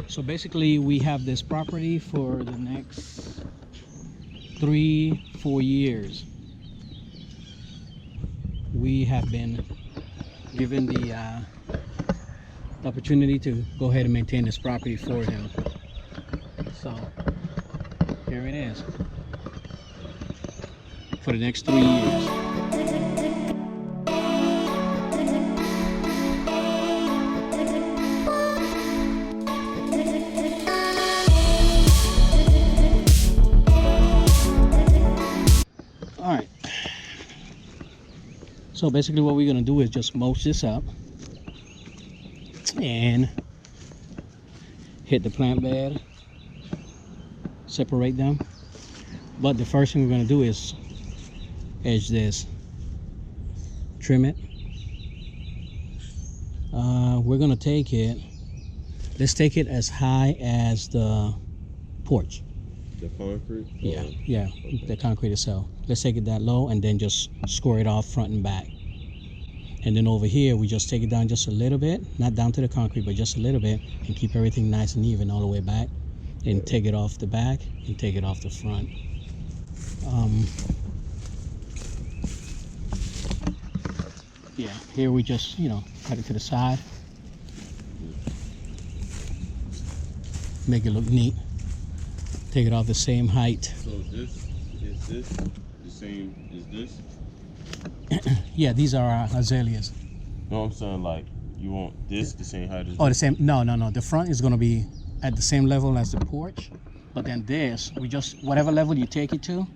So basically we have this property for the next 3-4 years. We have been given the opportunity to go ahead and maintain this property for him. So here it is for the next 3 years. Alright, so basically what we're going to do is just mulch this up and hit the plant bed, separate them. But the first thing we're going to do is edge this, trim it. We're going to take it, let's take it as high as the porch. The concrete? Yeah, yeah, okay. The concrete itself. Let's take it that low and then just score it off front and back. And then over here, we just take it down just a little bit, not down to the concrete, but just a little bit, and keep everything nice and even all the way back. And take it off the back and take it off the front. Yeah, here we just, cut it to the side. Make it look neat. Take it off the same height. So is this the same as this? Yeah, these are our azaleas. No, I'm saying like you want this the same height as Oh, the this? same? No. The front is going to be at the same level as the porch, but then this, we just, whatever level you take it to,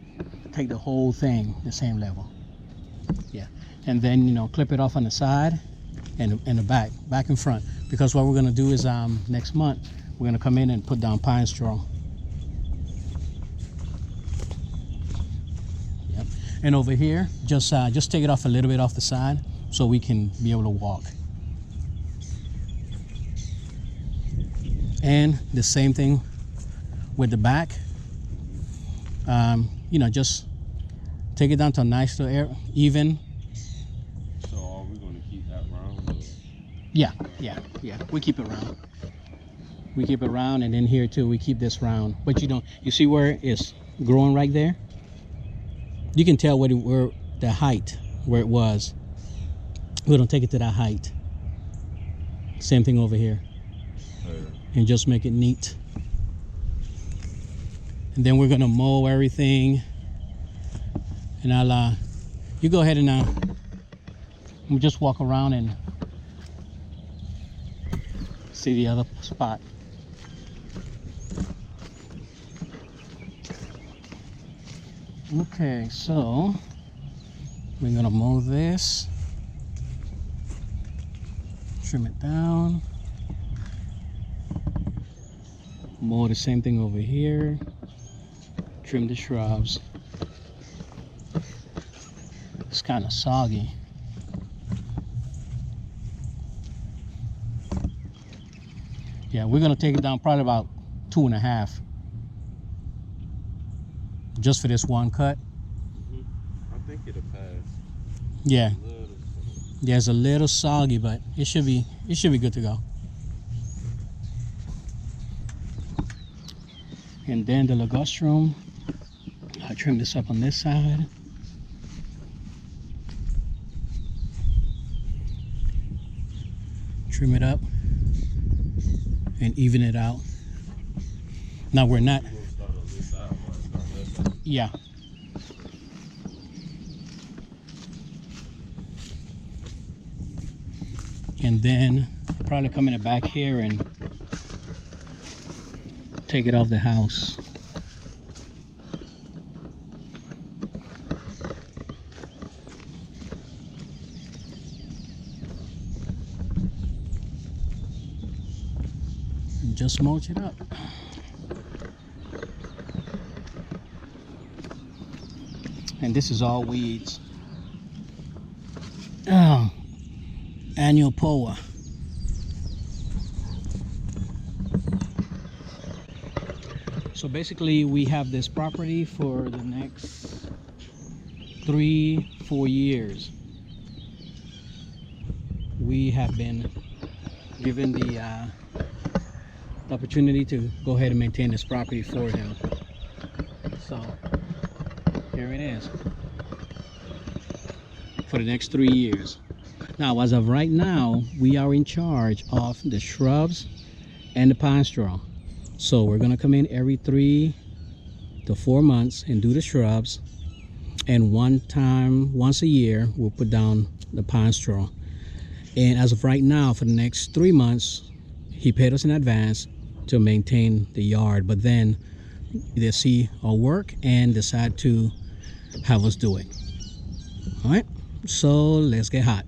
take the whole thing the same level. Yeah, and then clip it off on the side and the back and front, because what we're going to do is next month we're going to come in and put down pine straw. Yep. And over here, just take it off a little bit off the side so we can be able to walk. And the same thing with the back. Just take it down to a nice little air, even. So are we going to keep that round? Or? Yeah. We keep it round. We keep it round, and then here too, we keep this round. But you see where it's growing right there? You can tell where the height, where it was. We don't take it to that height. Same thing over here. And just make it neat. And then we're gonna mow everything. And I'll you go ahead and we'll just walk around and see the other spot. Okay, so we're gonna mow this, trim it down. Mow the same thing over here, trim the shrubs. It's kind of soggy. Yeah, we're gonna take it down probably about 2.5, just for this one cut. I think it'll pass. Yeah, it's a little soggy, but it should be good to go. And then the ligustrum, I'll trim this up on this side. Trim it up and even it out. Now we're not. Yeah. And then probably come in the back here and take it off the house. And just mulch it up. And this is all weeds. Oh, annual POA. So basically we have this property for the next 3-4 years. We have been given the the opportunity to go ahead and maintain this property for him. So here it is for the next 3 years. Now, as of right now, we are in charge of the shrubs and the pine straw. So we're gonna come in every 3 to 4 months and do the shrubs, and once a year we'll put down the pine straw. And as of right now, for the next 3 months, he paid us in advance to maintain the yard, but then they see our work and decide to have us do it. All right, so let's get hot.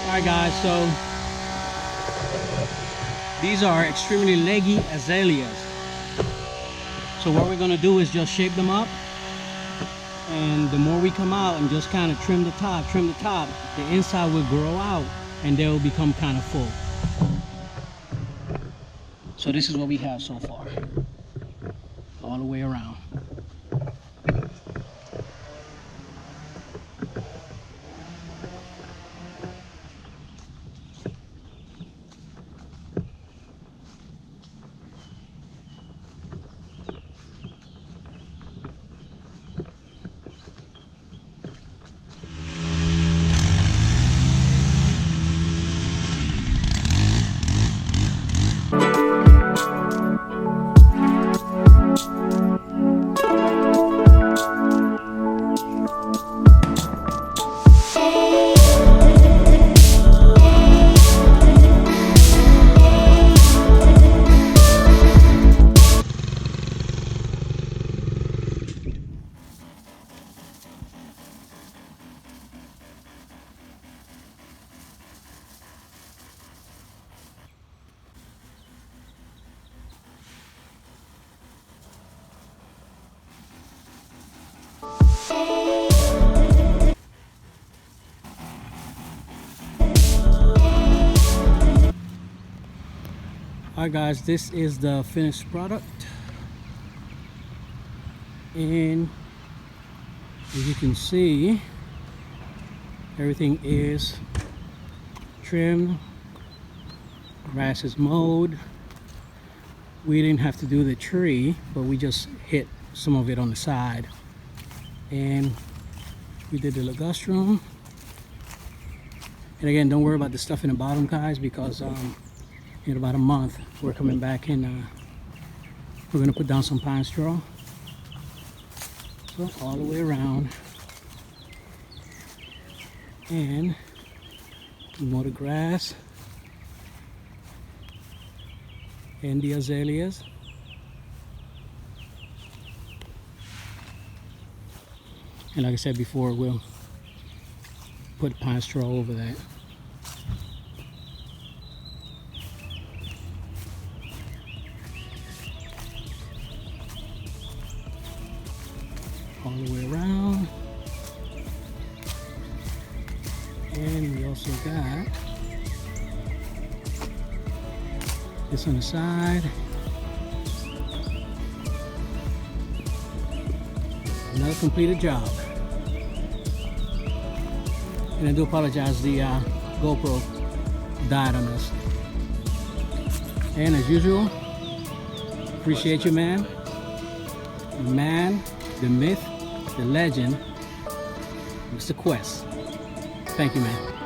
Alright guys, so these are extremely leggy azaleas. So what we're going to do is just shape them up, and the more we come out and just kind of trim the top, the inside will grow out and they will become kind of full. So this is what we have so far, all the way around. Alright guys, this is the finished product, and as you can see, everything is trimmed, grass is mowed. We didn't have to do the tree, but we just hit some of it on the side, and we did the ligustrum. And again, don't worry about the stuff in the bottom, guys, because in about a month we're coming back and we're going to put down some pine straw. So all the way around, and mow the grass and the azaleas. And like I said before, we'll put pine straw over that. All the way around. And we also got this on the side. Another completed job. And I do apologize, the GoPro died on us. And as usual, appreciate you, man. The man, the myth, the legend, Mr. Quest. Thank you, man.